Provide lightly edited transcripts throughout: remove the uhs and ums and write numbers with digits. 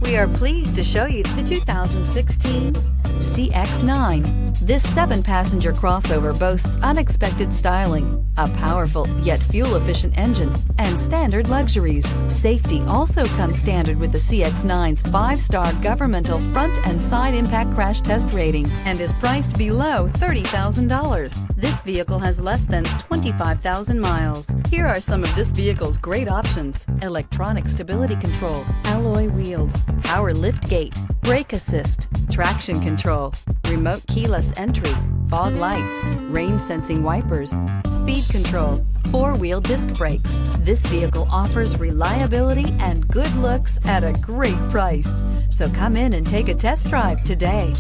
We are pleased to show you the 2016 CX-9. This 7-passenger crossover boasts unexpected styling, a powerful yet fuel-efficient engine, and standard luxuries. Safety also comes standard with the CX-9's 5-star governmental front and side impact crash test rating and is priced below $30,000. This vehicle has less than 25,000 miles. Here are some of this vehicle's great options: electronic stability control, alloy wheels, power liftgate, brake assist, traction control, remote keyless entry, fog lights, rain sensing wipers, speed control, 4-wheel disc brakes. This vehicle offers reliability and good looks at a great price. So come in and take a test drive today.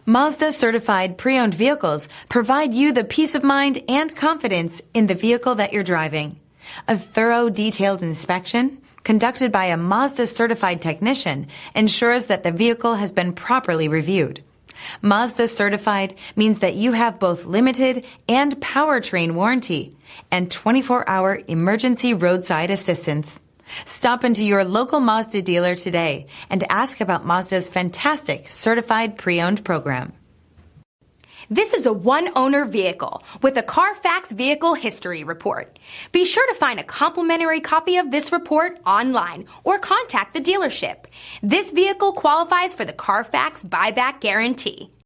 Mazda certified pre-owned vehicles provide you the peace of mind and confidence in the vehicle that you're driving. A thorough, detailed inspection conducted by a Mazda certified technician ensures that the vehicle has been properly reviewed. Mazda certified means that you have both limited and powertrain warranty and 24-hour emergency roadside assistance. Stop into your local Mazda dealer today and ask about Mazda's fantastic certified pre-owned program. This is a one-owner vehicle with a Carfax Vehicle History Report. Be sure to find a complimentary copy of this report online or contact the dealership. This vehicle qualifies for the Carfax Buyback Guarantee.